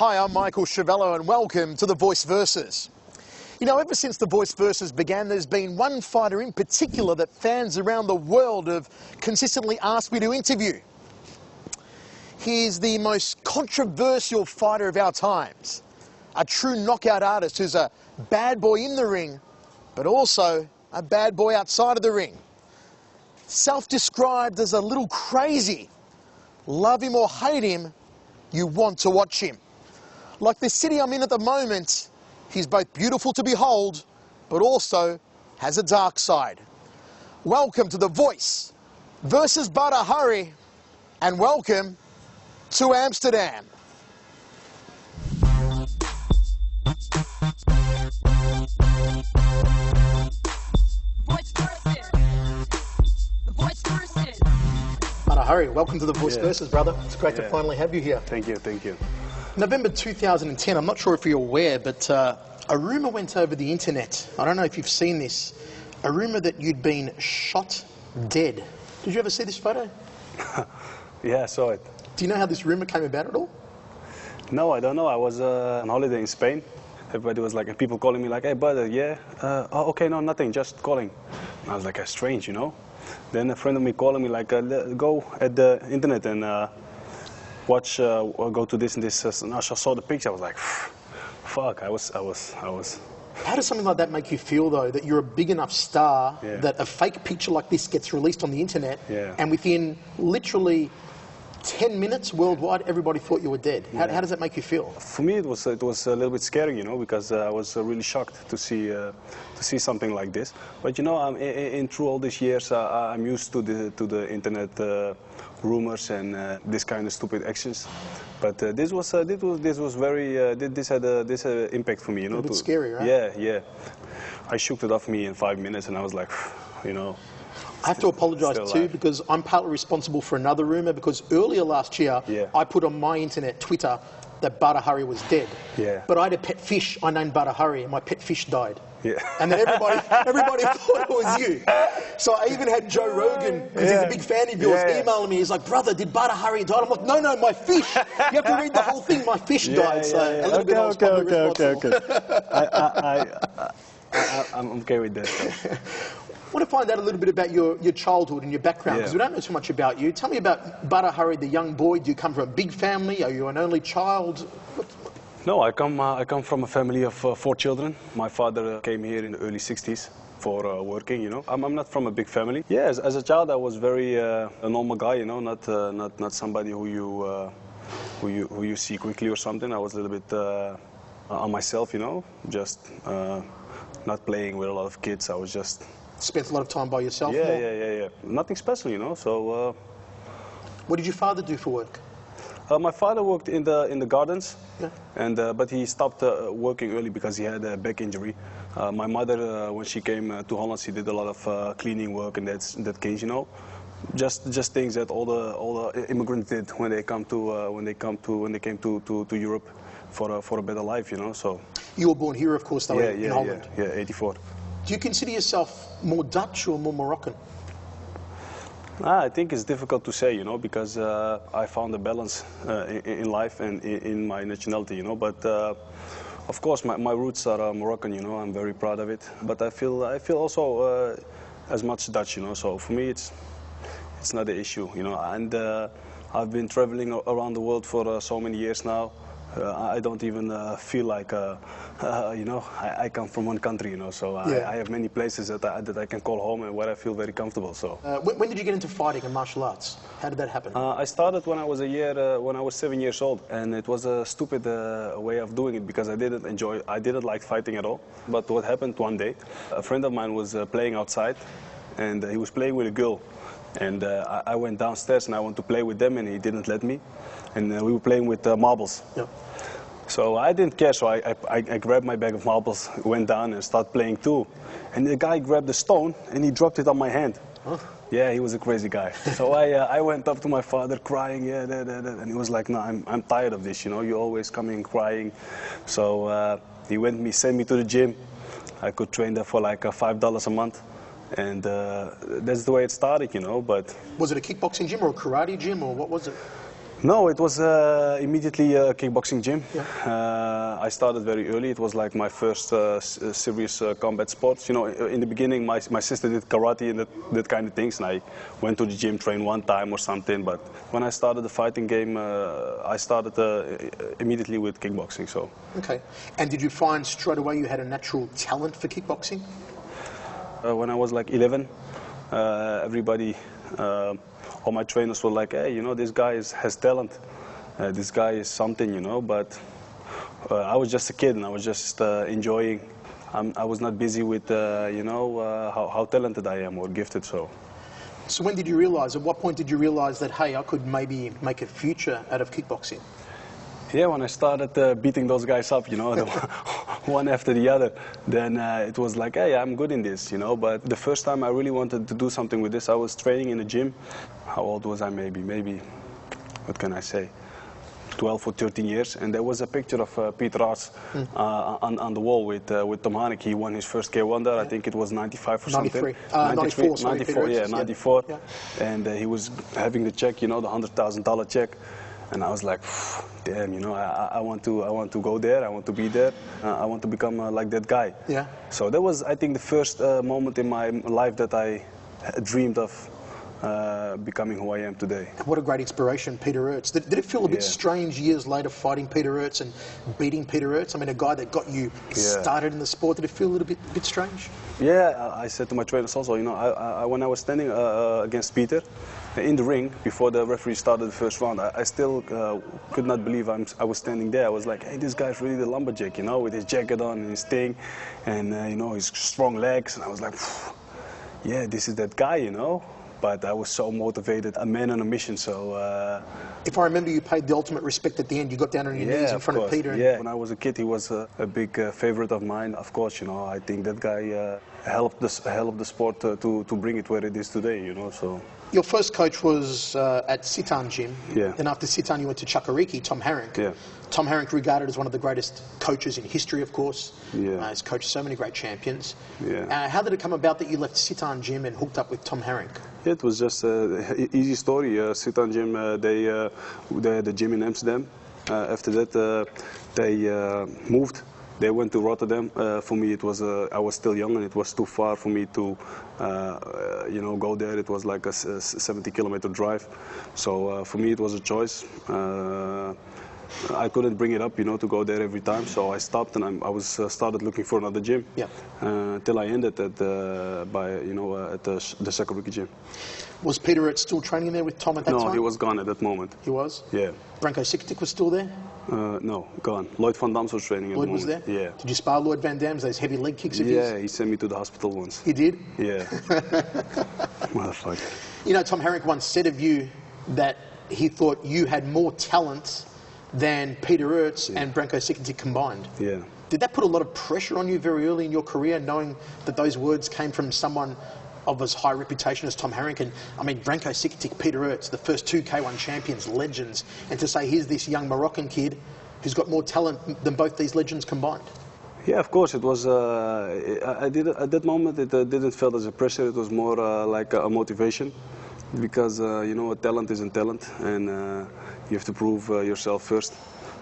Hi, I'm Michael Chiavello and welcome to The Voice Versus. You know, ever since The Voice Versus began, there's been one fighter in particular that fans around the world have consistently asked me to interview. He's the most controversial fighter of our times, a true knockout artist who's a bad boy in the ring, but also a bad boy outside of the ring. Self-described as a little crazy. Love him or hate him, you want to watch him. Like the city I'm in at the moment, he's both beautiful to behold, but also has a dark side. Welcome to The Voice versus Badr, Hurry, and welcome to Amsterdam. Badr, Hurry, welcome to The Voice Versus, brother. It's great to finally have you here. Thank you, thank you. November 2010, I'm not sure if you're aware, but a rumour went over the internet. I don't know if you've seen this. A rumour that you'd been shot dead. Did you ever see this photo? Yeah, I saw it. Do you know how this rumour came about at all? No, I don't know. I was on holiday in Spain. Everybody was like, and people calling me like, hey, brother, yeah? Oh, okay, no, nothing, just calling. And I was like, that's strange, you know? Then a friend of me calling me like, go at the internet and watch, or go to this and this. And I saw the picture. I was like, fuck. I was. How does something like that make you feel, though, that you're a big enough star that a fake picture like this gets released on the internet, and within literally 10 minutes worldwide, everybody thought you were dead? How does that make you feel? For me, it was a little bit scary, you know, because I was really shocked to see something like this. But you know, in through all these years, I'm used to the internet rumors and this kind of stupid actions. But this had impact for me, you know. A bit scary, right? Yeah. I shook it off me in 5 minutes, and I was like, you know. I have to apologise too, because I'm partly responsible for another rumour, because earlier last year I put on my internet Twitter that Badr Hurry was dead. Yeah. But I had a pet fish I named Badr Hurry, and my pet fish died. Yeah. And then everybody thought it was you. So I even had Joe Rogan, because he's a big fan of yours, emailing me. He's like, brother, did Badr Hurry die? I'm like, no, my fish. You have to read the whole thing. My fish died. So a little bit responsible. I'm okay with that. I want to find out a little bit about your childhood and your background, because we don't know too much about you. Tell me about Badr Hurry, the young boy. Do you come from a big family? Are you an only child? No, I come from a family of 4 children. My father came here in the early 60s for working, you know. I'm not from a big family. Yeah, as a child I was very a normal guy, you know, not somebody who you see quickly or something. I was a little bit on myself, you know, just not playing with a lot of kids. I was just... Spent a lot of time by yourself? Yeah. Nothing special, you know, so... What did your father do for work? My father worked in the gardens, and but he stopped working early because he had a back injury. My mother, when she came to Holland, she did a lot of cleaning work and that case, you know, just things that all the immigrants did when they came to Europe for a better life, you know. So you were born here, of course, though, in Holland. Yeah, 84. Do you consider yourself more Dutch or more Moroccan? I think it's difficult to say, you know, because I found a balance in life and in my nationality, you know. But of course, my roots are Moroccan, you know. I'm very proud of it. But I feel also as much Dutch, you know. So for me, it's not an issue, you know. And I've been traveling around the world for so many years now. I don't even feel like, you know, I come from one country, you know, so I have many places that I can call home and where I feel very comfortable. So. When did you get into fighting and martial arts? How did that happen? I started when I was when I was 7 years old, and it was a stupid way of doing it because I didn't like fighting at all. But what happened one day, a friend of mine was playing outside, and he was playing with a girl. And I went downstairs and I wanted to play with them, and he didn't let me. And we were playing with marbles. Yeah. So I didn't care, so I grabbed my bag of marbles, went down and started playing too. And the guy grabbed the stone and he dropped it on my hand. Huh? Yeah, he was a crazy guy. So I went up to my father crying, and he was like, no, I'm tired of this, you know, you're always coming crying. So he sent me to the gym. I could train there for like $5 a month. And that's the way it started, you know, but... Was it a kickboxing gym or a karate gym, or what was it? No, it was immediately a kickboxing gym. Yeah. I started very early. It was like my first serious combat sport. You know, in the beginning, my sister did karate and that kind of things, and I went to the gym, trained one time or something. But when I started the fighting game, I started immediately with kickboxing. So. Okay. And did you find straight away you had a natural talent for kickboxing? When I was like 11, everybody. All my trainers were like, hey, you know, this guy has talent. This guy is something, you know, but I was just a kid and I was just enjoying. I was not busy with, you know, how talented I am or gifted, so. So when did you realize, at what point did you realize that, hey, I could maybe make a future out of kickboxing? Yeah, when I started beating those guys up, you know, one after the other, then it was like, hey, I'm good in this, you know. But the first time I really wanted to do something with this, I was training in a gym. How old was I? Maybe, what can I say, 12 or 13 years. And there was a picture of Peter Arts on the wall with Tom Haneke. He won his first K1 there. Yeah. I think it was 95 or 93. something. 94, sorry, 94, yeah, 94. Yeah. And he was having the check, you know, the $100,000 check. And I was like, damn, you know, I want to go there. I want to be there. I want to become like that guy. Yeah. So that was, I think, the first moment in my life that I dreamed of becoming who I am today. What a great inspiration, Peter Ertz. Did it feel a bit strange years later fighting Peter Ertz and beating Peter Ertz? I mean, a guy that got you started in the sport. Did it feel a little bit strange? Yeah, I said to my trainers also, you know, when I was standing against Peter in the ring before the referee started the first round, I still could not believe I was standing there. I was like, hey, this guy's really the lumberjack, you know, with his jacket on and his thing and, you know, his strong legs. And I was like, yeah, this is that guy, you know. But I was so motivated, a man on a mission, so... If I remember, you paid the ultimate respect at the end. You got down on your knees in front of Peter. Yeah, when I was a kid, he was a big favorite of mine. Of course, you know, I think that guy helped the sport to bring it where it is today, you know, so... Your first coach was at Sitan Gym. Yeah. Then after Sitan, you went to Chakariki, Tom Harink. Yeah. Tom Harink, regarded as one of the greatest coaches in history, of course. Yeah. He's coached so many great champions. Yeah. How did it come about that you left Sitan Gym and hooked up with Tom Harink? Yeah, it was just an easy story. Sitan Gym, they had a gym in Amsterdam. After that, they moved. They went to Rotterdam. For me, it was I was still young and it was too far for me to, you know, go there. It was like a 70-kilometer drive. So for me, it was a choice. I couldn't bring it up, you know, to go there every time. So I stopped and I was started looking for another gym. Yeah. Till I ended at at the Chakariki gym. Was Peter Ertz still training there with Tom at that time? No, he was gone at that moment. He was? Yeah. Branko Sikitic was still there? No, gone. Lloyd Van Dam's was training at the moment. Lloyd was there? Yeah. Did you spar Lloyd Van Dam's, those heavy leg kicks of his? Yeah, he sent me to the hospital once. He did? Yeah. Motherfucker. You know, Tom Harink once said of you that he thought you had more talent than Peter Ertz and Branko Sikitic combined. Yeah. Did that put a lot of pressure on you very early in your career, knowing that those words came from someone of as high reputation as Tom Harink? And I mean, Branko Sikitic, Peter Ertz, the first two K1 champions, legends, and to say here's this young Moroccan kid who's got more talent than both these legends combined. Yeah, of course. It was. At that moment, it didn't feel as a pressure. It was more like a motivation, because you know, talent isn't talent, and you have to prove yourself first.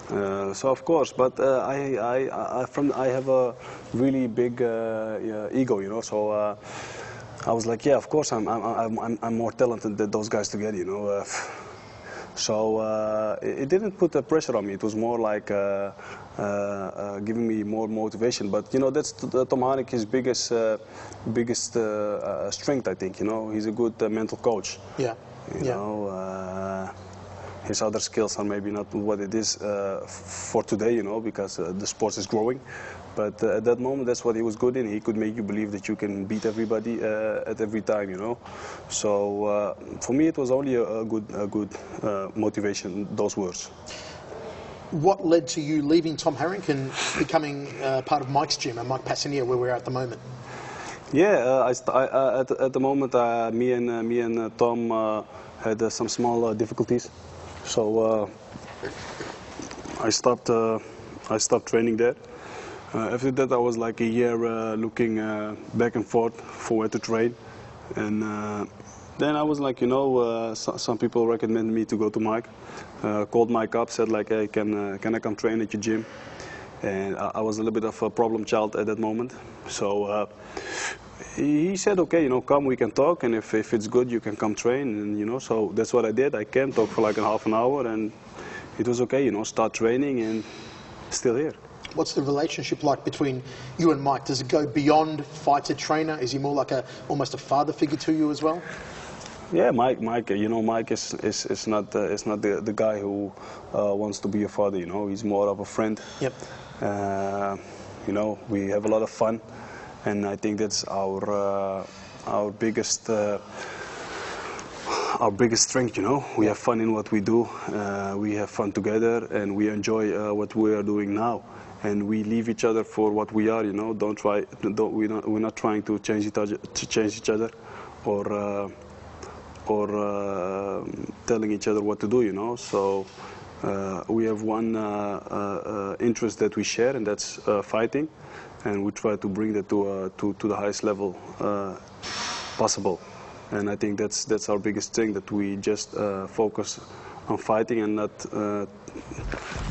So of course, but I have a really big ego, you know. So I was like, yeah, of course, I'm more talented than those guys together, you know. So it didn't put the pressure on me. It was more like giving me more motivation. But you know, that's Tom Haneke's biggest strength, I think. You know, he's a good mental coach. Yeah. You know, his other skills are maybe not what it is for today. You know, because the sport is growing. But at that moment, that's what he was good in. He could make you believe that you can beat everybody at every time, you know. So for me, it was only a good motivation, those words. What led to you leaving Tom Harink and becoming part of Mike's gym, and Mike Passinier, where we're at the moment? Yeah, at the moment, me and Tom had some small difficulties. So I stopped training there. After that, I was like a year looking back and forth for where to train, and Then I was like, some people recommended me to go to Mike. Called Mike up, said like, hey, can I come train at your gym? And I was a little bit of a problem child at that moment. So he said, okay, come, we can talk, and if it's good, you can come train. And so that's what I did. I came, talked for like a half an hour, and it was okay, start training, and still here. What's the relationship like between you and Mike? Does it go beyond fighter trainer? Is he more like almost a father figure to you as well? Yeah, Mike. Mike is not the guy who wants to be a father. He's more of a friend. Yep. We have a lot of fun, and I think that's our biggest strength. We have fun in what we do. We have fun together, and we enjoy what we are doing now. And we leave each other for what we are. We're not trying to change each other, or telling each other what to do. So we have one interest that we share, and that's fighting, and we try to bring that to the highest level possible. And I think that's our biggest thing, that we just focus on fighting, and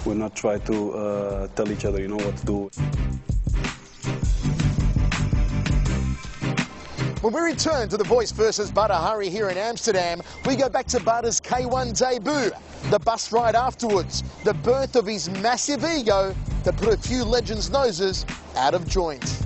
we're not try to tell each other what to do. When we return to The Voice versus Badr Hari here in Amsterdam, we go back to Badr's K1 debut, the bus ride afterwards, the birth of his massive ego that put a few legends' noses out of joint.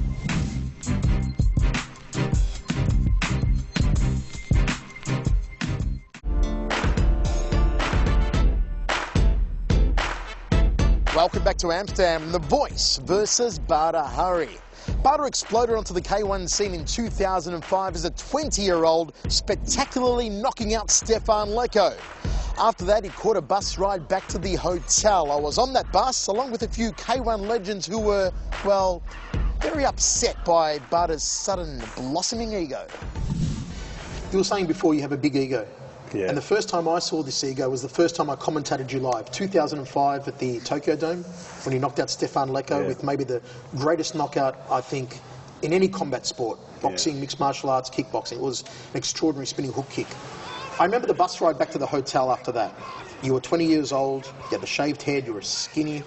Welcome back to Amsterdam, The Voice versus Badr Hari. Badr exploded onto the K1 scene in 2005 as a 20-year-old, spectacularly knocking out Stefan Lecco. After that, he caught a bus ride back to the hotel. I was on that bus, along with a few K1 legends who were, well, very upset by Badr's sudden blossoming ego. You were saying before you have a big ego. Yeah. And the first time I saw this ego was the first time I commentated you live, 2005 at the Tokyo Dome, when you knocked out Stefan Lecco with maybe the greatest knockout, I think, in any combat sport, boxing, mixed martial arts, kickboxing. It was an extraordinary spinning hook kick. I remember the bus ride back to the hotel after that. You were 20 years old, you had the shaved head, you were skinny,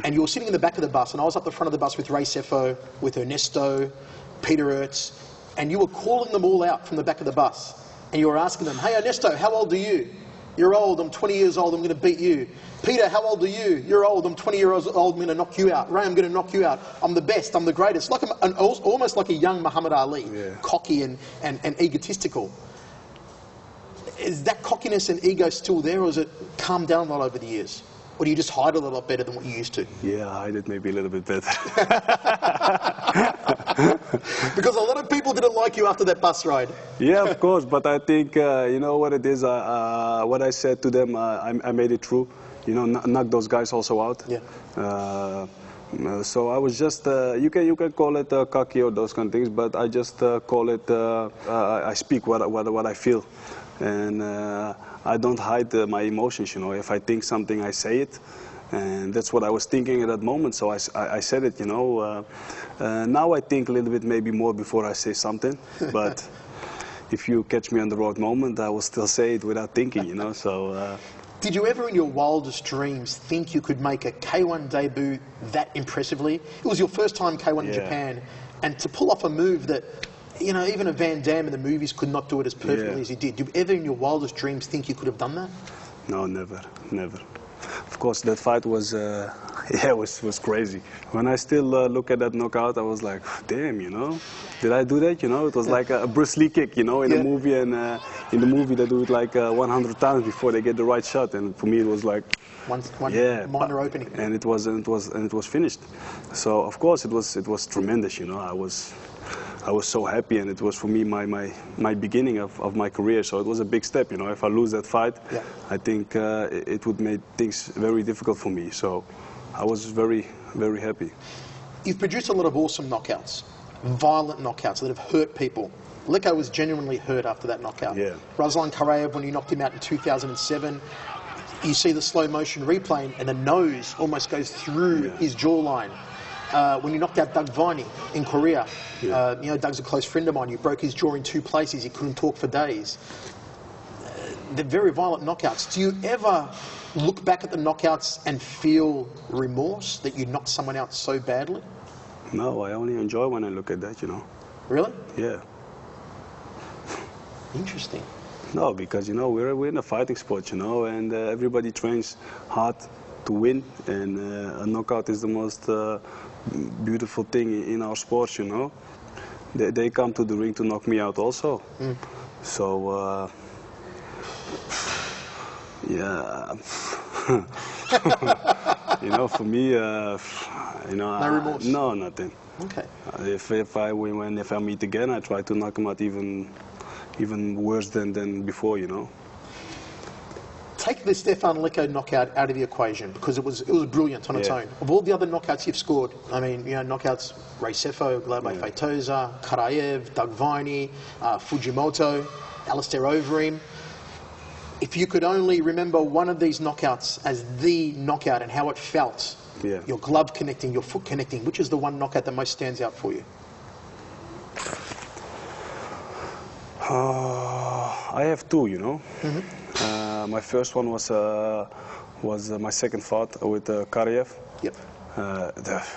and you were sitting in the back of the bus, and I was up the front of the bus with Ray Sefo, with Ernesto, Peter Ertz, and you were calling them all out from the back of the bus. And you were asking them, hey, Ernesto, how old are you? You're old, I'm 20 years old, I'm going to beat you. Peter, how old are you? You're old, I'm 20 years old, I'm going to knock you out. Ray, I'm going to knock you out. I'm the best, I'm the greatest. Like almost like a young Muhammad Ali, cocky and egotistical. Is that cockiness and ego still there, or has it calmed down a lot over the years? Or do you just hide it a lot better than what you used to? Yeah, I hide it maybe a little bit better. Because a lot of people didn't like you after that bus ride. Yeah, of course, but I think, you know what it is, what I said to them, I made it true. Knock those guys also out. Yeah. So I was just, you can call it cocky or those kind of things, but I just call it, I speak what I feel. And I don't hide my emotions, If I think something, I say it. And that's what I was thinking at that moment, so I said it, Now I think a little bit maybe more before I say something, but if you catch me on the wrong moment, I will still say it without thinking, so... Did you ever in your wildest dreams think you could make a K1 debut that impressively? It was your first time K1 in Japan, and to pull off a move that, even a Van Damme in the movies could not do it as perfectly as he did. Did you ever in your wildest dreams think you could have done that? No, never. Of course, that fight was, was crazy. When I still look at that knockout, I was like, damn, did I do that? It was like a Bruce Lee kick, in a movie, and in the movie they do it like 100 times before they get the right shot, and for me it was like one minor opening, and it was finished. So of course it was tremendous, I was so happy, and it was for me my beginning of my career. So it was a big step, If I lose that fight, I think it would make things very difficult for me. So I was very, very happy. You've produced a lot of awesome knockouts, violent knockouts that have hurt people. Lecco was genuinely hurt after that knockout. Yeah. Ruslan Karayev, when you knocked him out in 2007, you see the slow motion replay, and the nose almost goes through his jawline. when you knocked out Doug Viney in Korea. Yeah. You know, Doug's a close friend of mine. You broke his jaw in 2 places. He couldn't talk for days. They're very violent knockouts. Do you ever look back at the knockouts and feel remorse that you knocked someone out so badly? No, I only enjoy when I look at that, you know. Really? Yeah. Interesting. No, because, you know, we're in a fighting sport, you know, and everybody trains hard to win, and a knockout is the most beautiful thing in our sport, you know. They come to the ring to knock me out also. So, yeah. You know, for me, you know, no remorse? No, nothing. Okay. If I meet again, I try to knock him out even worse than before, you know. Take the Stefan Lecco knockout out of the equation, because it was brilliant on its own. Of all the other knockouts you've scored, I mean, you know, knockouts: Ray Sefo, Glabay Feitosa, Karayev, Doug Viney, Fujimoto, Alistair Overeem. If you could only remember one of these knockouts as the knockout and how it felt, your glove connecting, your foot connecting, which is the one knockout that most stands out for you? I have 2, you know. My first one was my second fight with Karayev. Yep.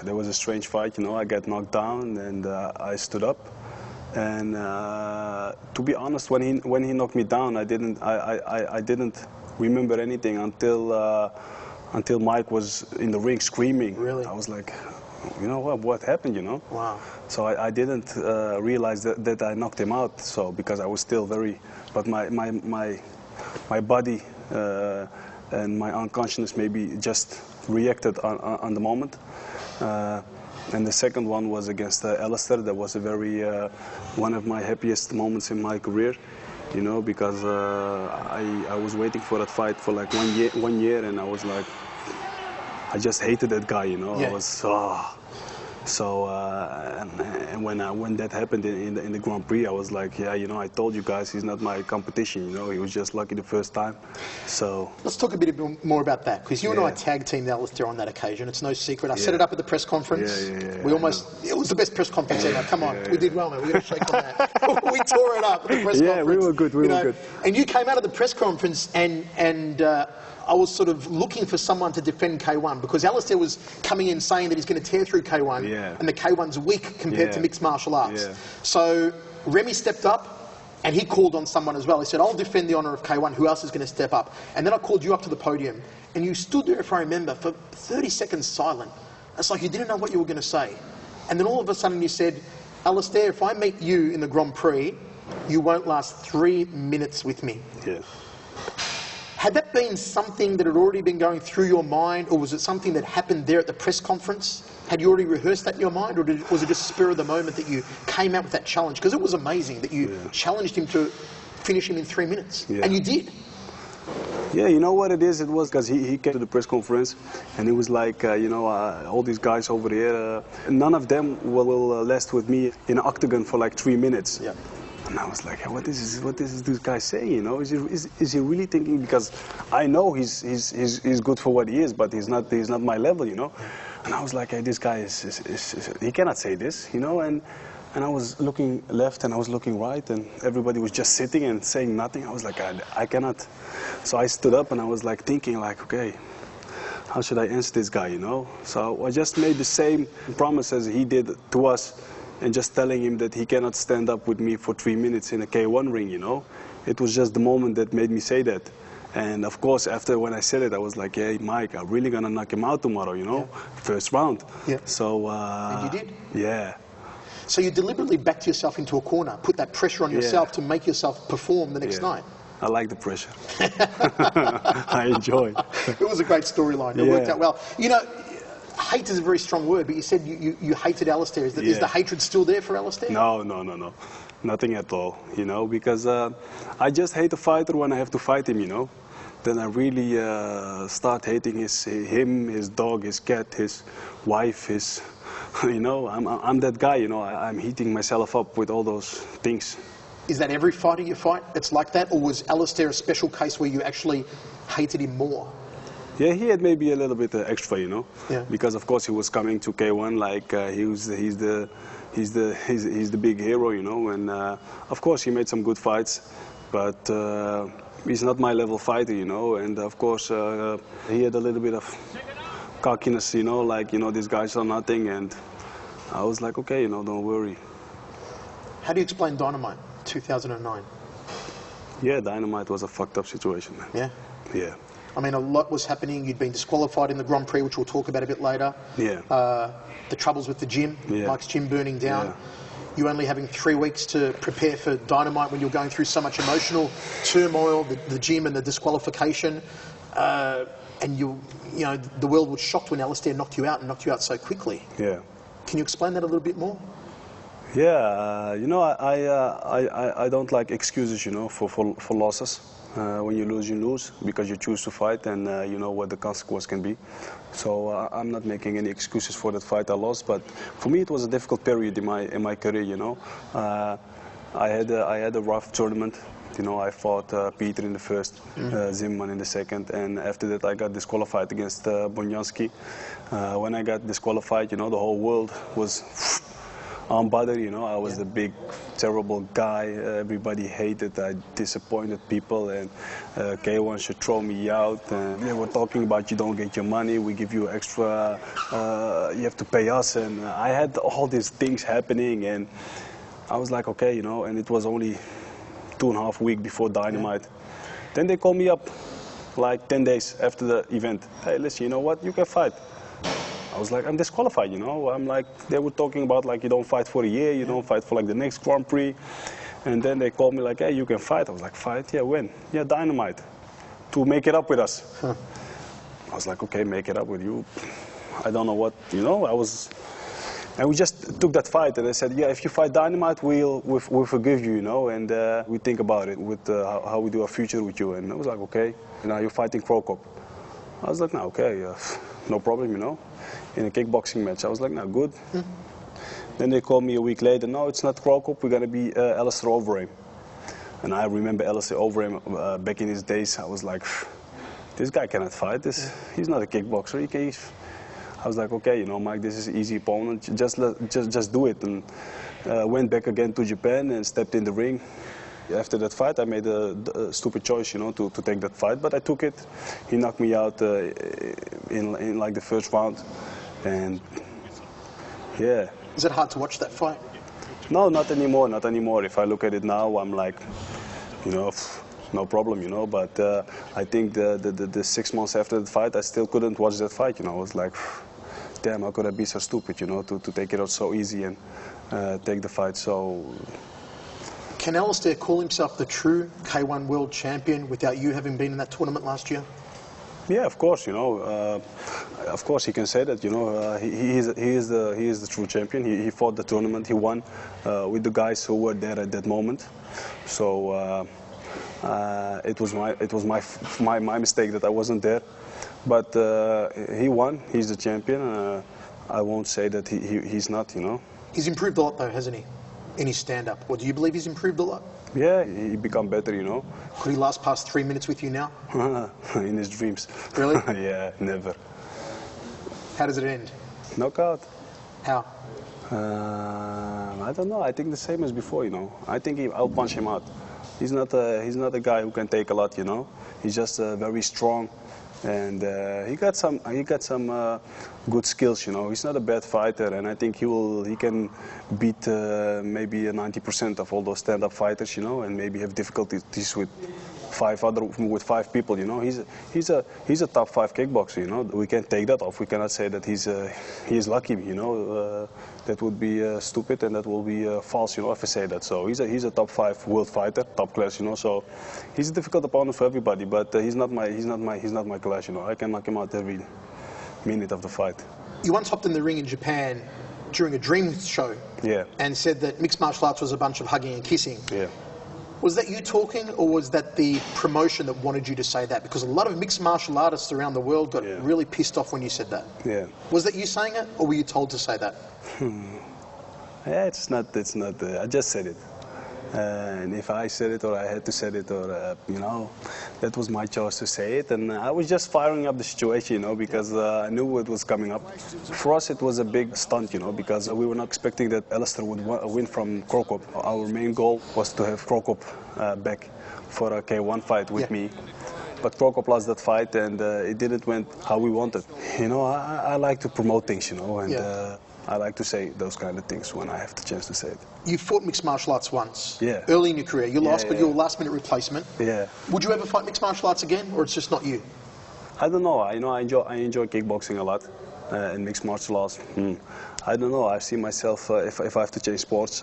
There was a strange fight, you know. I got knocked down and I stood up. And to be honest, when he knocked me down, I didn't remember anything until Mike was in the ring screaming. Really? I was like, you know what happened, you know? Wow. So I didn't realize that I knocked him out. So because I was still but my body and my unconsciousness maybe just reacted on the moment. And the second one was against Alistair. That was a very one of my happiest moments in my career, you know, because I was waiting for that fight for like 1 year, and I was like, I just hated that guy, you know. I was so and when that happened in the Grand Prix, I was like, yeah, you know, I told you guys he's not my competition, you know. He was just lucky the first time. So let's talk a bit more about that, because you and I tag teamed Alistair on that occasion. It's no secret. I set it up at the press conference. We almost, it was the best press conference ever. Come on, we did well, man. We got to shake on that. We tore it up at the press conference. Yeah, we were good. We were good. And you came out of the press conference and I was sort of looking for someone to defend K1, because Alistair was coming in saying that he's going to tear through K1, and the K1's weak compared to mixed martial arts. So Remy stepped up and he called on someone as well. He said, I'll defend the honour of K1, who else is going to step up? And then I called you up to the podium and you stood there, if I remember, for 30 seconds silent. It's like you didn't know what you were going to say. And then all of a sudden you said, Alistair, if I meet you in the Grand Prix, you won't last 3 minutes with me. Had that been something that had already been going through your mind, or was it something that happened there at the press conference? Had you already rehearsed that in your mind, or was it just spur of the moment that you came out with that challenge? Because it was amazing that you challenged him to finish him in 3 minutes, and you did. Yeah, you know what it is? It was because he came to the press conference and he was like, you know, all these guys over here, none of them will last with me in an octagon for like 3 minutes. And I was like, what is this guy saying? You know, is he really thinking? Because I know he's good for what he is, but he's not my level, you know. And I was like, hey, this guy he cannot say this, you know. And I was looking left and I was looking right, and everybody was just sitting and saying nothing. I was like, I cannot. So I stood up and I was like thinking, like, okay, how should I answer this guy, you know? So I just made the same promise as he did to us, and just telling him that he cannot stand up with me for 3 minutes in a K1 ring, you know? It was just the moment that made me say that. And of course, after when I said it, I was like, hey, Mike, I'm really gonna knock him out tomorrow, you know? First round. So, and you did? Yeah. So you deliberately backed yourself into a corner, put that pressure on yourself to make yourself perform the next night. I like the pressure. I enjoy it. It was a great storyline. It worked out well. You know, hate is a very strong word, but you said you hated Alistair. Is the hatred still there for Alistair? No. Nothing at all, you know, because I just hate a fighter when I have to fight him, you know. Then I really start hating him, his dog, his cat, his wife, his, you know, I'm that guy, you know. I'm heating myself up with all those things. Is that every fighter you fight that's like that, or was Alistair a special case where you actually hated him more? Yeah, he had maybe a little bit extra, you know, Yeah. because of course he was coming to K1 like he's the big hero, you know, and of course he made some good fights, but he's not my level fighter, you know, and of course he had a little bit of cockiness, you know, like, you know, these guys are nothing, and I was like, okay, you know, don't worry. How do you explain Dynamite 2009? Yeah, Dynamite was a fucked up situation, man. Yeah. Yeah. I mean, a lot was happening. You'd been disqualified in the Grand Prix, which we'll talk about a bit later. Yeah. The troubles with the gym, Yeah. Mike's gym burning down. Yeah. You only having 3 weeks to prepare for Dynamite when you're going through so much emotional turmoil, the gym and the disqualification. And you know, the world was shocked when Alistair knocked you out and knocked you out so quickly. Yeah. Can you explain that a little bit more? Yeah, you know, I don't like excuses, you know, for losses. When you lose because you choose to fight, and you know what the consequence can be. So I'm not making any excuses for that fight I lost. But for me, it was a difficult period in my career. You know, I had a rough tournament. You know, I fought Peter in the first, Zimmerman in the second, and after that I got disqualified against Bonjanski. When I got disqualified, you know, the whole world was on Badr, you know, I was the big, terrible guy. Everybody hated. I disappointed people, and K1 should throw me out. And they were talking about you don't get your money, we give you extra, you have to pay us. And I had all these things happening, and I was like, okay, you know, and it was only 2.5 weeks before Dynamite. Then they called me up like 10 days after the event. Hey, listen, you know what, you can fight. I was like, I'm disqualified, you know. I'm like, they were talking about like, you don't fight for a year, you don't fight for like the next Grand Prix. And then they called me like, hey, you can fight. I was like, fight? Yeah, when? Yeah, Dynamite. To make it up with us. I was like, okay, make it up with you. I don't know what, you know, and we just took that fight, and they said, yeah, if you fight Dynamite, we'll forgive you, you know, and we think about it with how we do our future with you. And I was like, okay, you know, you're fighting Krokop. I was like, no, okay, no problem, you know. In a kickboxing match, I was like, no, good. Then they called me a week later, no, it's not Krokop, we're going to be Alistair Overeem. And I remember Alistair Overeem back in his days. I was like, this guy cannot fight. He's not a kickboxer. I was like, okay, you know, Mike, this is an easy opponent. Just do it. And went back again to Japan and stepped in the ring. After that fight, I made a stupid choice, you know, to take that fight. But I took it. He knocked me out in like the first round. And yeah. Is it hard to watch that fight? No, not anymore, not anymore. If I look at it now, I'm like, you know, no problem, you know. But I think the 6 months after the fight, I still couldn't watch that fight, you know. I was like, damn, how could I be so stupid, you know, to take it out so easy and take the fight so... Can Alistair call himself the true K1 world champion without you having been in that tournament last year? Yeah, of course, you know. Of course, he can say that. You know, he is the true champion. He fought the tournament. He won with the guys who were there at that moment. So it was my mistake that I wasn't there. But he won. He's the champion. I won't say that he's not. You know. He's improved a lot, though, hasn't he? In his stand-up. Or do you believe he's improved a lot? Yeah, he become better, you know. Could he last past 3 minutes with you now? In his dreams. Really? Yeah, never. How does it end? Knockout. How? I don't know. I think the same as before, you know. I think I'll punch him out. He's not a guy who can take a lot, you know. He's just very strong, and he got some good skills, you know. He's not a bad fighter, and I think he can beat maybe 90% of all those stand-up fighters, you know, and maybe have difficulties with five people, you know. He's a top 5 kickboxer, you know. We can't take that off. We cannot say that he is lucky, you know. That would be stupid, and that will be false, you know, if I say that. So he's a top 5 world fighter, top class, you know. So he's a difficult opponent for everybody, but he's not my class, you know. I can knock him out every minute of the fight. You once hopped in the ring in Japan during a dream show. Yeah. And said that mixed martial arts was a bunch of hugging and kissing. Yeah. Was that you talking, or was that the promotion that wanted you to say that? Because a lot of mixed martial artists around the world got really pissed off when you said that. Yeah. Was that you saying it, or were you told to say that? Yeah, it's not. I just said it. And if I said it or I had to say it, or you know, that was my choice to say it. And I was just firing up the situation, you know, because I knew what was coming up. For us, it was a big stunt, you know, because we were not expecting that Alistair would win from Krokop. Our main goal was to have Krokop back for a K1 fight with me. But Krokop lost that fight, and it didn't went how we wanted. You know, I like to promote things, you know, and I like to say those kind of things when I have the chance to say it. You fought mixed martial arts once, Yeah. early in your career. You lost, but you were a last-minute replacement. Yeah. Would you ever fight mixed martial arts again, or it's just not you? I don't know. You know, I enjoy kickboxing a lot, and mixed martial arts. I don't know. I see myself if I have to change sports.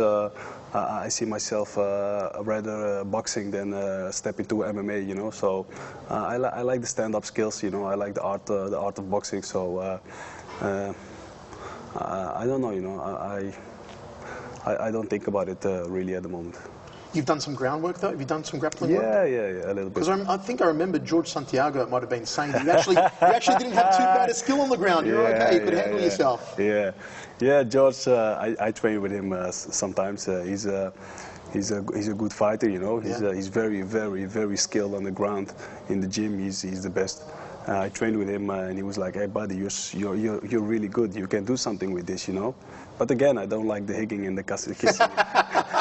I see myself rather boxing than step into MMA. You know, so I like the stand-up skills. You know, I like the art of boxing. So I don't know. You know, I don't think about it really at the moment. You've done some groundwork, though? Have you done some grappling work? Yeah, a little bit. Because I think I remember George Santiago, it might have been saying that you actually didn't have too bad a skill on the ground. You're okay, you could handle yourself. Yeah, George, I train with him sometimes. He's a good fighter, you know. He's very skilled on the ground. In the gym, he's the best. I trained with him, and he was like, "Hey, buddy, you're really good. You can do something with this, you know." But again, I don't like the higging and the kissing,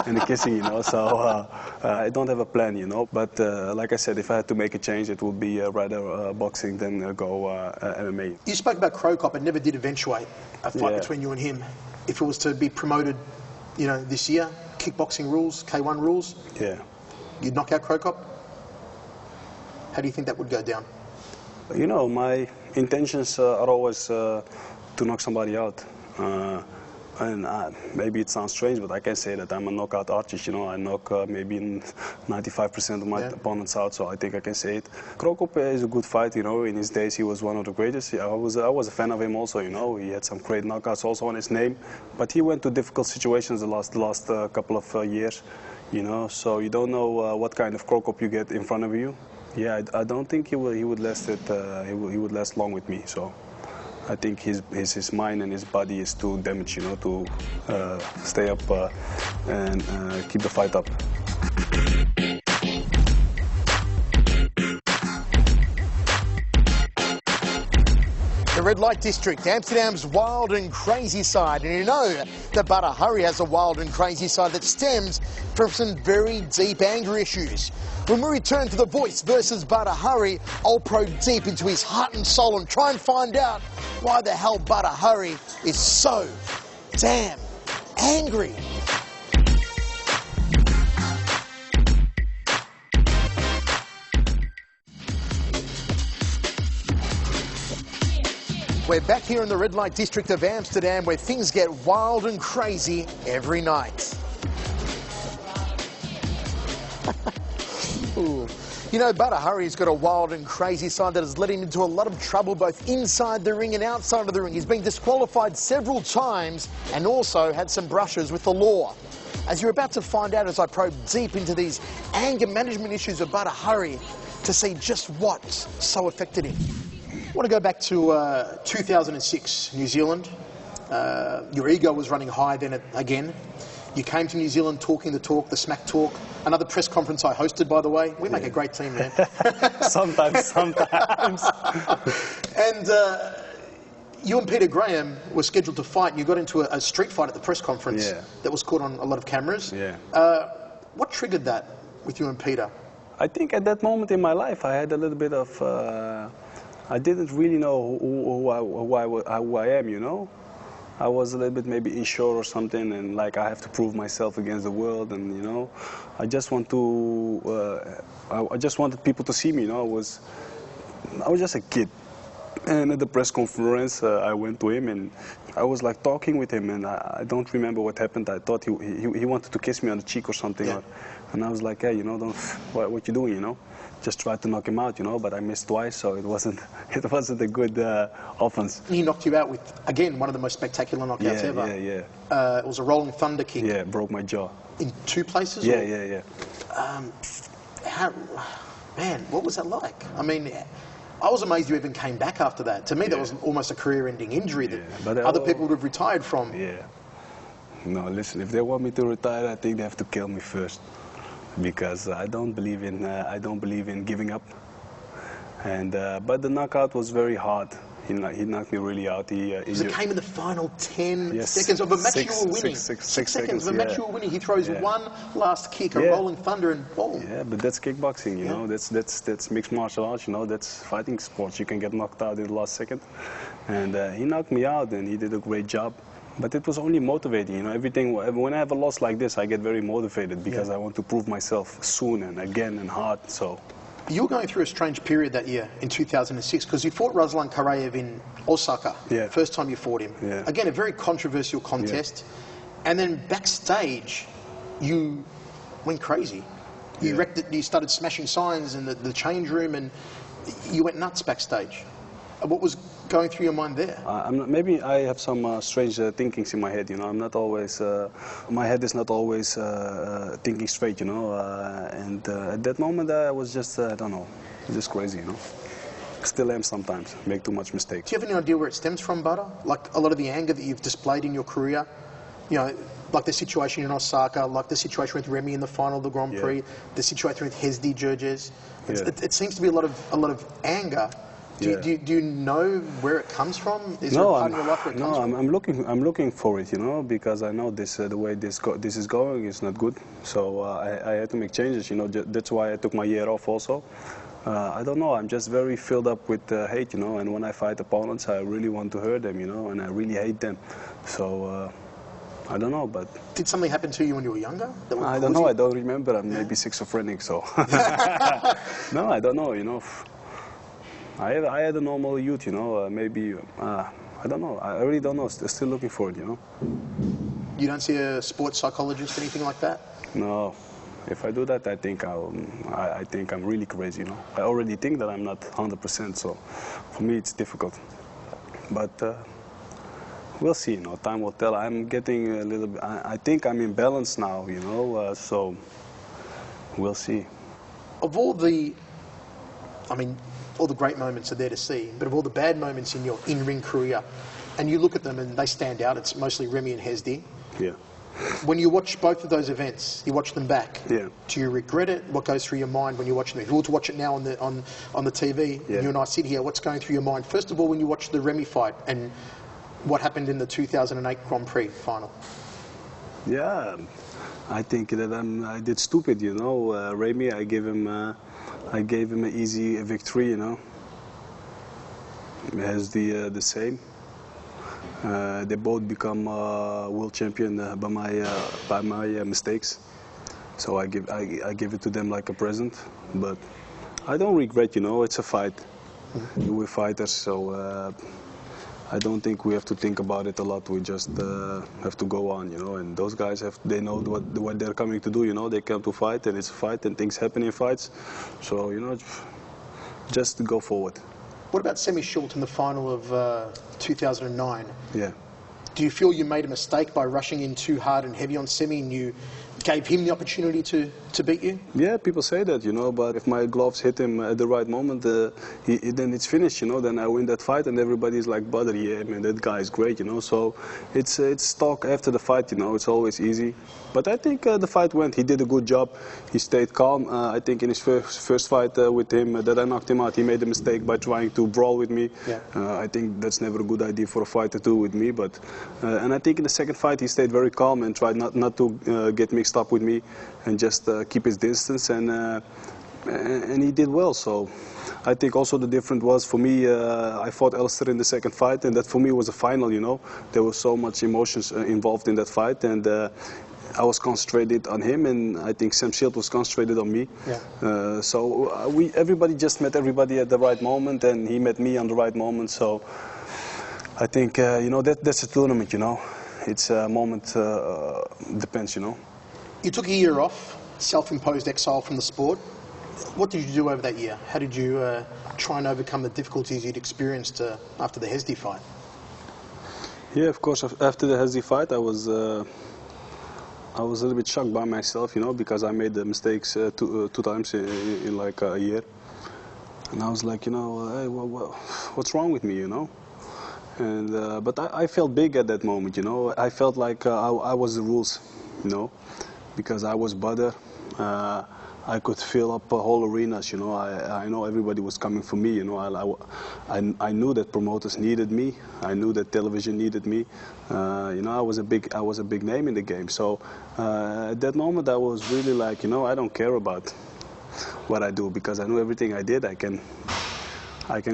and the kissing, you know. So I don't have a plan, you know. But like I said, if I had to make a change, it would be rather boxing than go MMA. You spoke about Krokop. It never did eventuate a fight between you and him. If it was to be promoted, you know, this year, kickboxing rules, K1 rules, you'd knock out Krokop. How do you think that would go down? You know, my intentions are always to knock somebody out. And maybe it sounds strange, but I can say that I'm a knockout artist. You know, I knock maybe 95% of my opponents out, so I think I can say it. Krokop is a good fighter. You know, in his days he was one of the greatest. I was a fan of him also. You know, he had some great knockouts also on his name, but he went to difficult situations the last couple of years. You know, so you don't know what kind of Krokop you get in front of you. Yeah, I don't think he would last it. He would last long with me. So I think his mind and his body is too damaged, you know, to stay up and keep the fight up. The red light district, Amsterdam's wild and crazy side. And you know that Badr Hari has a wild and crazy side that stems from some very deep anger issues. When we return to The Voice versus Badr Hari, I'll probe deep into his heart and soul and try and find out why the hell Badr Hari is so damn angry. We're back here in the red light district of Amsterdam where things get wild and crazy every night. You know, Badr Hari's got a wild and crazy side that has led him into a lot of trouble both inside the ring and outside of the ring. He's been disqualified several times and also had some brushes with the law. As you're about to find out as I probe deep into these anger management issues of Badr Hari to see just what's so affected him. I want to go back to 2006, New Zealand. Your ego was running high then again. You came to New Zealand talking the talk, the smack talk. Another press conference I hosted, by the way. We make a great team, man. Sometimes. And you and Peter Graham were scheduled to fight, and you got into a street fight at the press conference that was caught on a lot of cameras. What triggered that with you and Peter? I think at that moment in my life, I had a little bit of... I didn't really know who I am, you know. I was a little bit maybe unsure or something, and like I have to prove myself against the world, and you know, I just want to, I just wanted people to see me, you know. I was just a kid, and at the press conference, I went to him and I was like talking with him, and I don't remember what happened. I thought he wanted to kiss me on the cheek or something, and I was like, hey, you know, what you doing, you know? Just tried to knock him out, you know, but I missed twice, so it wasn't a good offense. He knocked you out with, again, one of the most spectacular knockouts ever. It was a rolling thunder kick. Yeah, broke my jaw. In two places? Yeah. Man, what was that like? I mean, I was amazed you even came back after that. To me, that was almost a career-ending injury that other people would have retired from. No, listen, if they want me to retire, I think they have to kill me first, because I don't believe in giving up. And but the knockout was very hard. He knocked me really out. Because it came in the final 10 Yes, seconds of a match six- you were winning. six seconds of a match yeah. you were winning. He throws Yeah. one last kick, a Yeah. rolling thunder, and boom. Yeah, but that's kickboxing, you Yeah. know. That's mixed martial arts, you know. That's fighting sports. You can get knocked out in the last second, and he knocked me out, and he did a great job. But it was only motivating, you know. Everything. When I have a loss like this, I get very motivated because I want to prove myself soon and again and hard. So. You were going through a strange period that year in 2006 because you fought Ruslan Karayev in Osaka. Yeah. First time you fought him. Yeah. Again, a very controversial contest. And then backstage, you went crazy. You wrecked it. You started smashing signs in the change room, and you went nuts backstage. What was going through your mind there? Maybe I have some strange thinkings in my head, you know. I'm not always, my head is not always thinking straight, you know. And at that moment I was just, I don't know, just crazy, you know. Still am sometimes, make too much mistakes. Do you have any idea where it stems from, Badr? Like a lot of the anger that you've displayed in your career? You know, like the situation in Osaka, like the situation with Remy in the final of the Grand Prix, the situation with Hezdi Georges. It seems to be a lot of anger. Do you know where it comes from? Is there a part of your life where it comes from? I'm looking for it, you know, because I know this the way this is going is not good. So I had to make changes, you know. That's why I took my year off also. I don't know. I'm just very filled up with hate, you know. And when I fight opponents, I really want to hurt them, you know, and I really hate them. So I don't know, but did something happen to you when you were younger? I don't know. I don't remember. I'm maybe schizophrenic, so no, I don't know, you know. I had a normal youth, you know, maybe, I don't know, I really don't know, still looking for it, you know. You don't see a sports psychologist, anything like that? No, if I do that, I think I'm really crazy, you know. I already think that I'm not 100%, so for me it's difficult. But we'll see, you know, time will tell. I'm getting a little bit, I think I'm in balance now, you know, so we'll see. Of all the, I mean, all the great moments are there to see, but of all the bad moments in your in-ring career, and you look at them and they stand out, it's mostly Remy and Hezdi. Yeah. When you watch both of those events, you watch them back. Yeah. Do you regret it? What goes through your mind when you watch them? If you were to watch it now on the TV, and you and I sit here, what's going through your mind? First of all, when you watch the Remy fight and what happened in the 2008 Grand Prix final. Yeah, I think that I did stupid, you know. Remy, I gave him an easy victory, you know. Has the same. They both become world champion by my mistakes. So I give it to them like a present. But I don't regret, you know. It's a fight. We're fighters, so I don't think we have to think about it a lot. We just have to go on, you know. And those guys they know what they're coming to do, you know. They come to fight, and it's a fight, and things happen in fights. So, you know, just go forward. What about Semi Schultz in the final of 2009? Yeah. Do you feel you made a mistake by rushing in too hard and heavy on Semi, and you gave him the opportunity to beat you? Yeah, people say that, you know, but if my gloves hit him at the right moment, then it's finished, you know. Then I win that fight, and everybody's like, Badr, yeah, man, that guy is great, you know. So it's talk after the fight, you know. It's always easy. But I think the fight went. He did a good job. He stayed calm. I think in his first fight with him that I knocked him out, he made a mistake by trying to brawl with me. Yeah. I think that's never a good idea for a fighter to do with me. But and I think in the second fight he stayed very calm and tried not to get mixed up with me and just keep his distance, and he did well. So I think also the difference was for me, I fought Alistair in the second fight, and that for me was a final, you know. There was so much emotions involved in that fight, and I was concentrated on him, and I think Sam Shield was concentrated on me. Yeah. So everybody just met everybody at the right moment, and he met me on the right moment. So I think, you know, that's a tournament, you know. It's a moment, depends, you know. You took a year off, self-imposed exile from the sport. What did you do over that year? How did you try and overcome the difficulties you'd experienced after the Hezdi fight? Yeah, of course. After the Hezdi fight, I was a little bit shocked by myself, you know, because I made the mistakes two times in like a year. And I was like, you know, hey, what's wrong with me, you know? And but I felt big at that moment, you know. I felt like I was the rules, you know, because I was Badr. I could fill up whole arenas, you know. I know everybody was coming for me, you know. I knew that promoters needed me. I knew that television needed me. You know, I was a big name in the game. So at that moment, I was really like, you know, I don't care about what I do, because I knew everything I did, I can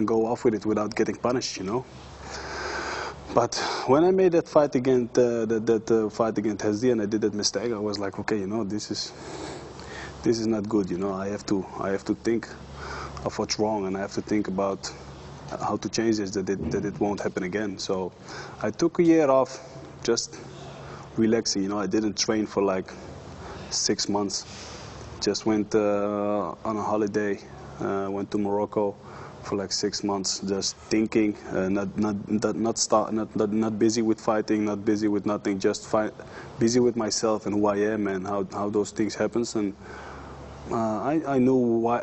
go off with it without getting punished, you know. But when I made that fight against fight against Hezdi, and I did that mistake, I was like, okay, you know, this is not good, you know. I have to think of what's wrong, and I have to think about how to change this, that it won't happen again. So I took a year off, just relaxing, you know. I didn't train for like 6 months. Just went on a holiday, went to Morocco for like 6 months, just thinking, not busy with fighting, not busy with nothing, just busy with myself and who I am and how those things happen. And I knew why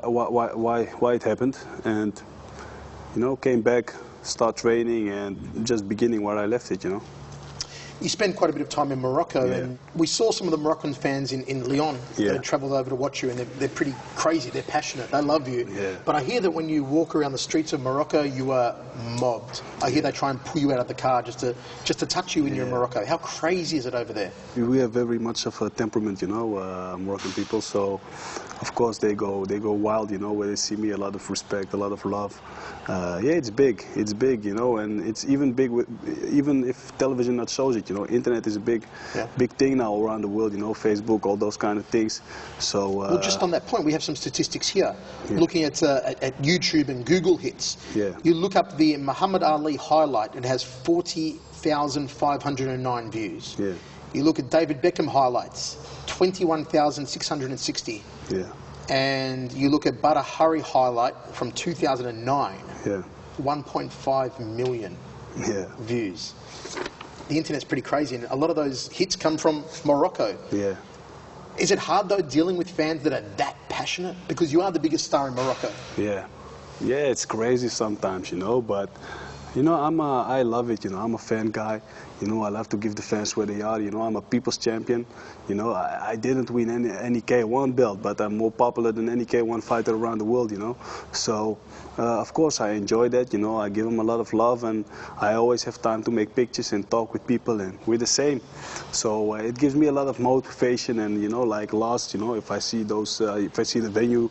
it happened, and you know, came back, start training, and just beginning where I left it, you know. You spent quite a bit of time in Morocco, Yeah. and we saw some of the Moroccan fans in Lyon that Yeah. had travelled over to watch you, and they're pretty crazy, they're passionate, they love you. Yeah. But I hear that when you walk around the streets of Morocco, you are mobbed. I hear they try and pull you out of the car just to touch you when you're in Morocco. How crazy is it over there? We have very much of a temperament, you know, Moroccan people. So, of course, they go wild, you know, when they see me. A lot of respect, a lot of love. Yeah, it's big, you know, and it's even big even if television not shows it, you know. Internet is a big thing now around the world, you know, Facebook, all those kind of things. So. Well, just on that point, we have some statistics here. Looking at YouTube and Google hits. Yeah. You look up the Muhammad Ali highlight, it has 40,509 views. Yeah. You look at David Beckham highlights, 21,660. Yeah. And you look at Badr Hurry highlight from 2009, Yeah. 1.5 million views. The internet's pretty crazy, and a lot of those hits come from Morocco. Yeah. Is it hard, though, dealing with fans that are that passionate? Because you are the biggest star in Morocco. Yeah. Yeah, it's crazy sometimes, you know, but you know, I love it, you know. I'm a fan guy, you know. I love to give the fans where they are, you know. I'm a people's champion, you know. I didn't win any K1 belt, but I'm more popular than any K1 fighter around the world, you know. So of course I enjoy that, you know. I give them a lot of love, and I always have time to make pictures and talk with people, and we're the same. So it gives me a lot of motivation, and you know, like last, you know, if I see those, if I see the venue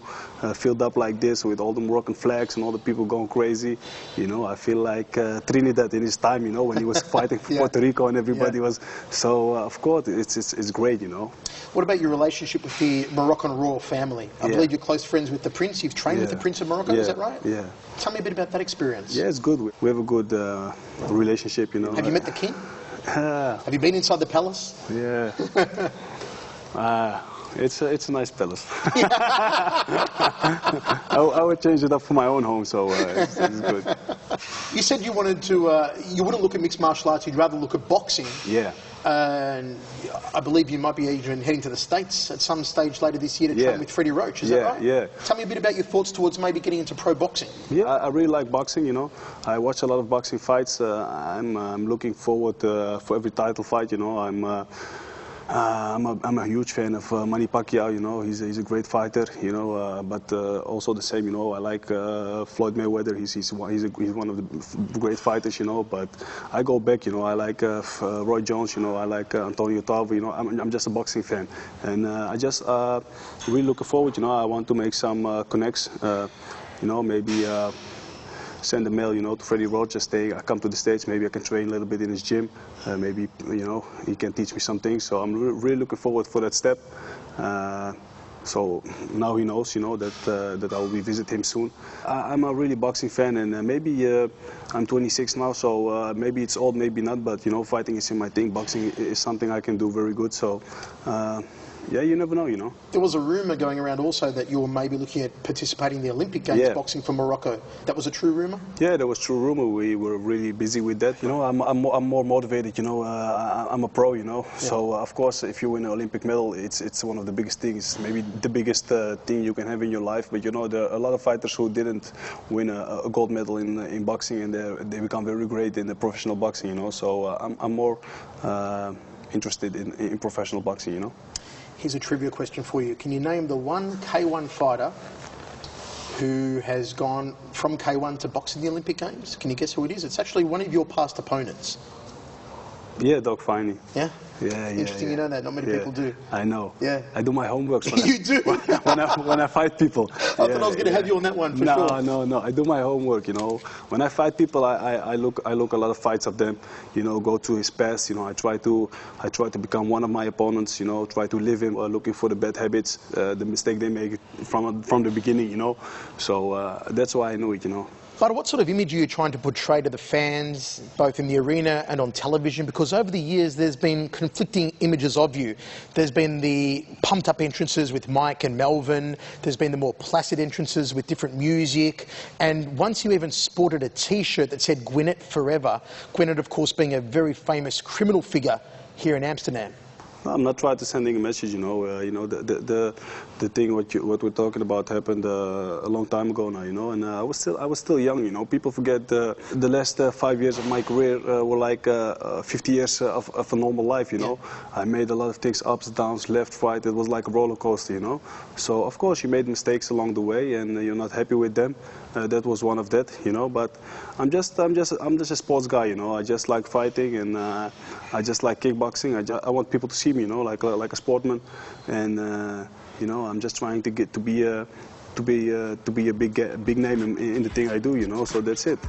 filled up like this with all the Moroccan flags and all the people going crazy, you know, I feel like Trinidad in his time, you know, when he was fighting for Puerto Rico and everybody was. So of course it's great, you know. What about your relationship with the Moroccan royal family? I believe you're close friends with the Prince. You've trained with the Prince of Morocco, is that right? Yeah. Tell me a bit about that experience. Yeah, it's good. We have a good relationship, you know. Have you met the king? Have you been inside the palace? Yeah. It's a nice palace. I would change it up for my own home, so it's good. You said you wanted to, you wouldn't look at mixed martial arts, you'd rather look at boxing. Yeah. And I believe you might be even heading to the States at some stage later this year to train with Freddie Roach, is that right? Yeah. Tell me a bit about your thoughts towards maybe getting into pro boxing. Yeah, I really like boxing, you know. I watch a lot of boxing fights. I'm looking forward for every title fight, you know. I'm a huge fan of Manny Pacquiao, you know. He's a great fighter, you know. But also the same, you know. I like Floyd Mayweather. He's one of the great fighters, you know. But I go back, you know. I like Roy Jones, you know. I like Antonio Tarver, you know. I'm just a boxing fan, and I just really looking forward, you know. I want to make some connects, you know. Maybe. Send a mail, you know, to Freddie Roach, just say I come to the States, maybe I can train a little bit in his gym, maybe, you know, he can teach me some things. So I'm really looking forward for that step. So now he knows, you know, that I will be visit him soon. I'm a really boxing fan, and maybe I'm 26 now, so maybe it's old, maybe not, but you know, fighting is in my thing. Boxing is something I can do very good. So yeah, you never know, you know. There was a rumour going around also that you were maybe looking at participating in the Olympic Games boxing for Morocco. That was a true rumour? Yeah, that was true rumour. We were really busy with that. You know, I'm more motivated, you know. I'm a pro, you know. Yeah. So, of course, if you win an Olympic medal, it's one of the biggest things, maybe the biggest thing you can have in your life. But, you know, there are a lot of fighters who didn't win a gold medal in boxing, and they become very great in the professional boxing, you know. So I'm more interested in professional boxing, you know. Here's a trivia question for you. Can you name the one K1 fighter who has gone from K1 to boxing the Olympic Games? Can you guess who it is? It's actually one of your past opponents. Yeah, Doc Finey. Yeah? Yeah, Interesting, you know that. Not many people do. I know. Yeah. I do my homework. You do? when I fight people. I thought I was going to have you on that one for sure. No. I do my homework, you know. When I fight people, I look a lot of fights of them, you know, go to his past, you know. I try to become one of my opponents, you know, try to live in, looking for the bad habits, the mistake they make from the beginning, you know. So that's why I know it, you know. But what sort of image are you trying to portray to the fans, both in the arena and on television? Because over the years, there's been conflicting images of you. There's been the pumped-up entrances with Mike and Melvin. There's been the more placid entrances with different music. And once you even sported a T-shirt that said Gwyneth Forever, Gwyneth, of course, being a very famous criminal figure here in Amsterdam. I'm not trying to sending a message, you know. The thing what we're talking about happened a long time ago now, you know. And I was still young, you know. People forget the last 5 years of my career were like 50 years of a normal life, you know. I made a lot of things, ups, downs, left, right. It was like a roller coaster, you know. So of course you made mistakes along the way, and you're not happy with them. That was one of that, you know. But I'm just a sports guy, you know. I just like fighting, and I just like kickboxing. I want people to see me, you know, like a sportsman, and you know, I'm just trying to get to be a big name in the thing I do, you know. So that's it.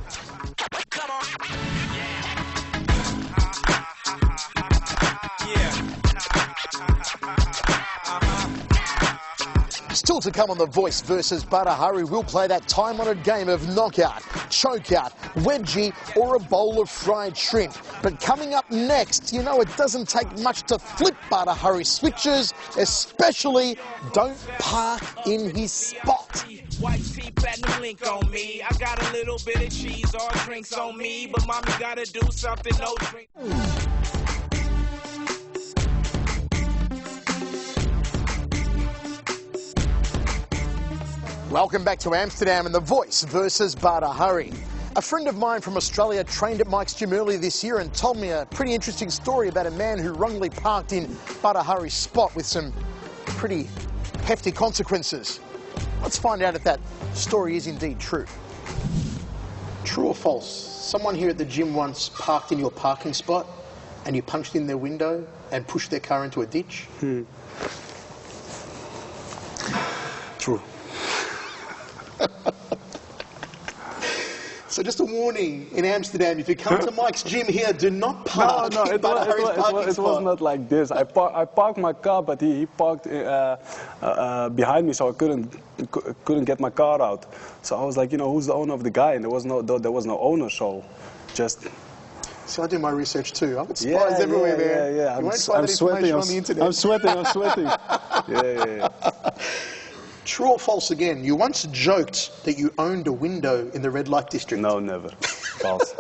Still to come on The Voice versus Badr. Hurry will play that time-honoured game of knockout, chokeout, wedgie or a bowl of fried shrimp. But coming up next, you know it doesn't take much to flip Badr Hurry's switches, especially don't park in his spot. White tee, platinum link on me. I got a little bit of cheese or drinks on me, but mommy gotta do something, no drink. Welcome back to Amsterdam and The Voice versus Badr Hurry. A friend of mine from Australia trained at Mike's gym earlier this year and told me a pretty interesting story about a man who wrongly parked in Badr Hurry's spot with some pretty hefty consequences. Let's find out if that story is indeed true. True or false? Someone here at the gym once parked in your parking spot and you punched in their window and pushed their car into a ditch? True. So just a warning in Amsterdam, if you come to Mike's gym here, do not park. No, it was not like this. I parked my car, but he parked behind me, so I couldn't get my car out. So I was like, you know, who's the owner of the guy? And there was no owner, so just. So I do my research too. I've got spies everywhere, man. Yeah. You won't find that information on the internet. I'm sweating. Yeah. True or false again? You once joked that you owned a window in the red light district. No, never. False.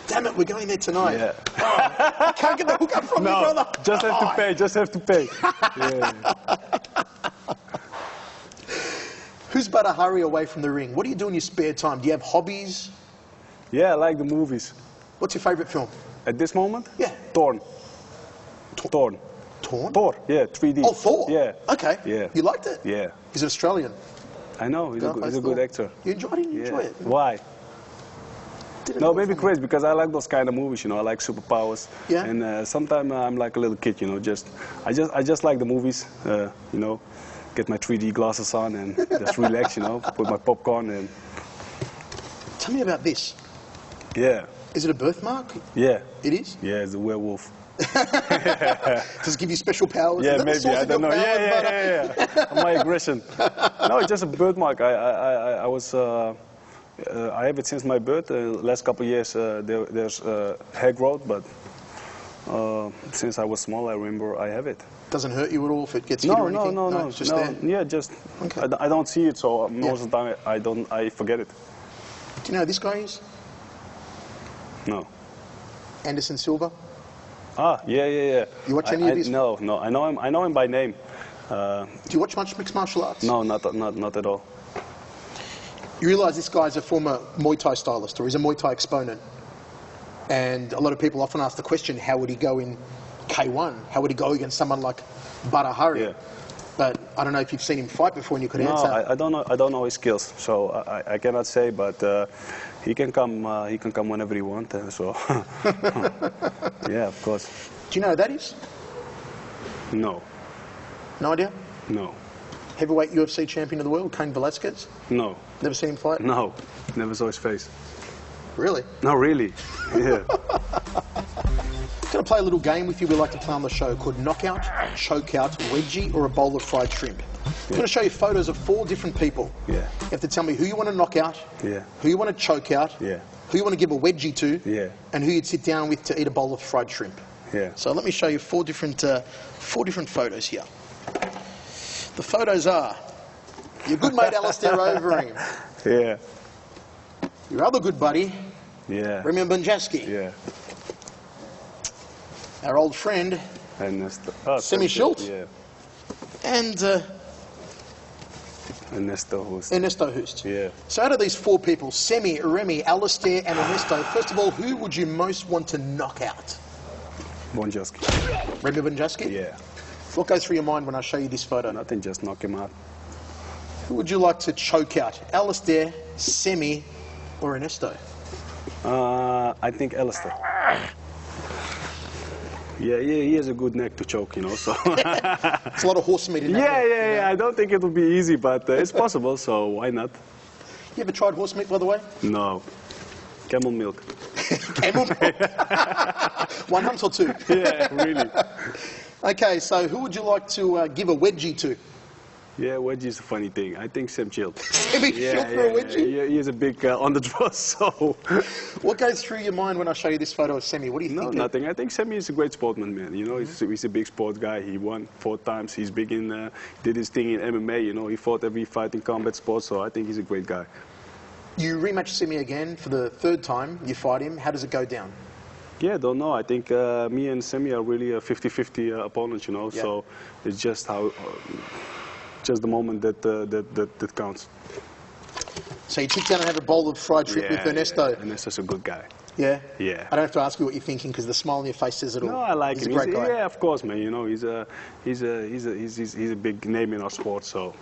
Damn it, we're going there tonight. Yeah. Oh, I can't get the hookup from you, brother. Just have to pay. Yeah. Who's Badr Hurry away from the ring? What do you do in your spare time? Do you have hobbies? Yeah, I like the movies. What's your favourite film? At this moment? Yeah. Torn. Torn? Thor, yeah, 3D. Oh, Thor? Yeah. Okay. Yeah. You liked it? Yeah. He's Australian. I know, he's a good actor. You enjoyed it? You enjoy it? Why? No, maybe crazy, because I like those kind of movies, you know, I like superpowers. Yeah. And sometimes I'm like a little kid, you know, I just like the movies, you know, get my 3D glasses on and just relax, you know, put my popcorn and... Tell me about this. Yeah. Is it a birthmark? Yeah. It is? Yeah, it's a werewolf. Does it give you special powers? Yeah, maybe, I don't know. Yeah. My aggression. No, it's just a birthmark. I have it since my birth. Last couple of years there's hair growth, but Since I was small, I remember I have it. Doesn't hurt you at all if it gets hit or anything? No. It's just there? Yeah, just Okay. I don't see it, so most of the time I forget it. Do you know who this guy is? No. Anderson Silva? Ah, yeah. You watch any of his? No. I know him by name. Do you watch much mixed martial arts? No, not at all. You realise this guy's a former Muay Thai stylist, or he's a Muay Thai exponent. And a lot of people often ask the question, how would he go in K1? How would he go against someone like Badr Hari? Yeah. But I don't know if you've seen him fight before and you could answer. No, I don't know. I don't know his skills, so I cannot say. But he can come. He can come whenever he wants. So yeah, of course. Do you know who that is? No. No idea? No. Heavyweight UFC champion of the world, Cain Velasquez? No. Never seen him fight? No. Never saw his face. Really? No, really. Yeah. Going to play a little game with you we like to play on the show called Knockout, Chokeout, Wedgie, or a bowl of fried shrimp. I'm going to show you photos of 4 different people. Yeah. You have to tell me who you want to knock out, Yeah. who you want to choke out, Yeah. who you want to give a wedgie to, Yeah. and who you'd sit down with to eat a bowl of fried shrimp. Yeah. So let me show you 4 different photos here. The photos are your good mate Alistair Overeem, Yeah. your other good buddy Yeah. Remy Bunjaski, Yeah. our old friend And Semi Schultz. Yeah. and Ernesto Hust. Ernesto Hust. Yeah. So out of these 4 people, Semi, Remy, Alistair and Ernesto, first of all, who would you most want to knock out? Bonjaski. Remy Bunjaski? Yeah. What goes through your mind when I show you this photo? Nothing. Just knock him out. Who would you like to choke out? Alistair, Semi or Ernesto? I think Alistair. Yeah, he has a good neck to choke, you know, so... It's a lot of horse meat in that. Yeah. I don't think it will be easy, but it's possible, so why not? You ever tried horse meat, by the way? No. Camel milk. Camel milk. 1 hunt or 2? Yeah, really. Okay, so who would you like to give a wedgie to? Yeah, wedgie is a funny thing. I think Sam Child. Semi Schultz for a wedgie? Yeah, he is a big on the draw, so... What goes through your mind when I show you this photo of Semi? What do you No, think? nothing. I think Sammy is a great sportsman, man. You know, he's a big sports guy. He won 4 times. He's big in, did his thing in MMA, you know. He fought every fight in combat sports, so I think he's a great guy. You rematch Semi again for the 3rd time. You fight him. How does it go down? Yeah, don't know. I think me and Sammy are really a 50-50 opponents, you know. Yeah. So it's just how, just the moment that counts. So you sit down and have a bowl of fried shrimp with Ernesto. Yeah. Ernesto's a good guy. Yeah? Yeah. I don't have to ask you what you're thinking because the smile on your face says it all. No, I like He's him. a great guy. Yeah, of course, man. You know, he's a big name in our sport. So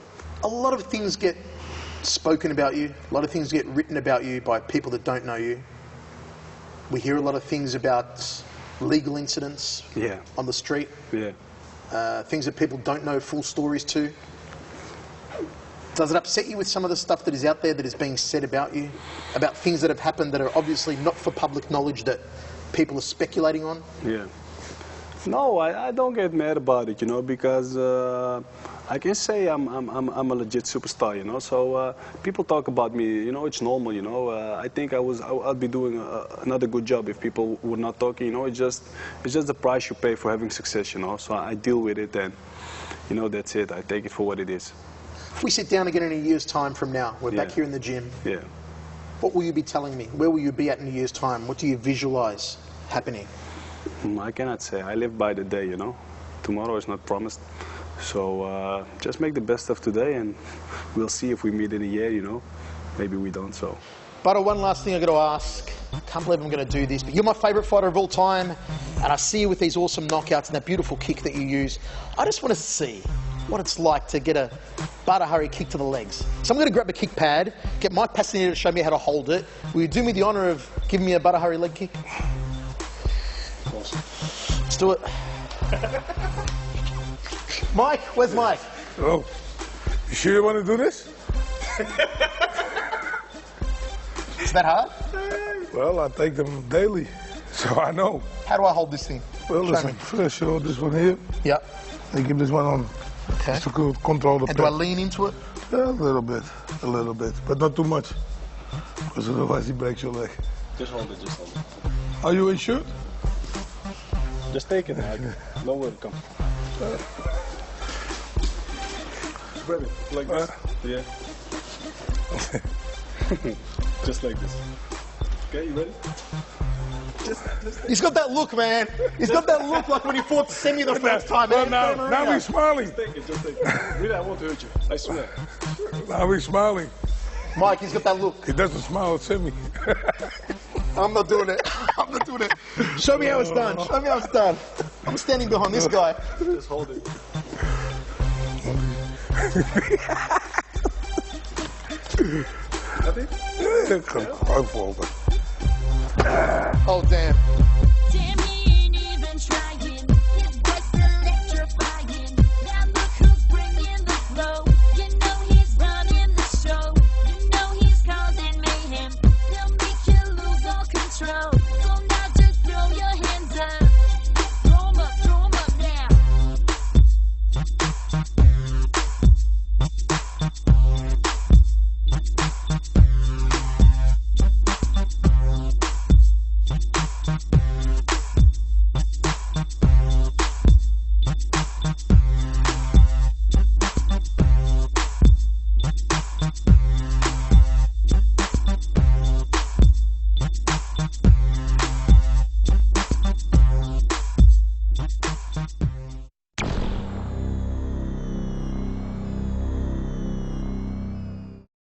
A lot of things get spoken about you. A lot of things get written about you by people that don't know you. We hear a lot of things about legal incidents yeah, on the street, yeah. things that people don't know full stories to. Does it upset you with some of the stuff that is out there that is being said about you? About things that have happened that are obviously not for public knowledge that people are speculating on? Yeah. No, I don't get mad about it, you know, because I can say I'm a legit superstar, you know. So people talk about me, you know, it's normal, you know. I think I'd be doing another good job if people were not talking, you know. It's just the price you pay for having success, you know. So I deal with it, and you know, that's it. I take it for what it is. If we sit down again in a year's time from now, we're back Yeah. here in the gym, Yeah. what will you be telling me? Where will you be at in a year's time? What do you visualize happening? I cannot say. I live by the day, you know. Tomorrow is not promised. So just make the best of today, and we'll see if we meet in a year, you know. Maybe we don't, so. But one last thing I've got to ask. I can't believe I'm going to do this, but you're my favourite fighter of all time, and I see you with these awesome knockouts and that beautiful kick that you use. I just want to see what it's like to get a Badr Hari kick to the legs. So I'm going to grab a kick pad, get Mike Passanini to show me how to hold it. Will you do me the honour of giving me a Badr Hari leg kick? Of course. Let's do it. Mike, where's Mike? Oh, you sure you want to do this? Is that hard? Well, I take them daily, so I know. How do I hold this thing? Well, Show listen, me. first show this one here. Yeah. I give this one on. Okay. Just to control the And do I pain. lean into it? Yeah, a little bit, but not too much, because otherwise he breaks your leg. Just hold it, just hold it. Are you insured? Just take it, Mike. Don't worry, come. Grab it, like this. Yeah. Just like this. Okay, you ready? He's got that look, man. He's got that look like when he fought Semi the first time. Well, now he's smiling. Just take it, just take it. Really, I won't hurt you. I swear. Now he's smiling. Mike, he's got that look. He doesn't smile at Semi. I'm not doing it. I'm not doing it. Show me how it's done. Show me how it's done. I'm standing behind this guy. Just hold it. Gewoon volgen. Oh, damn.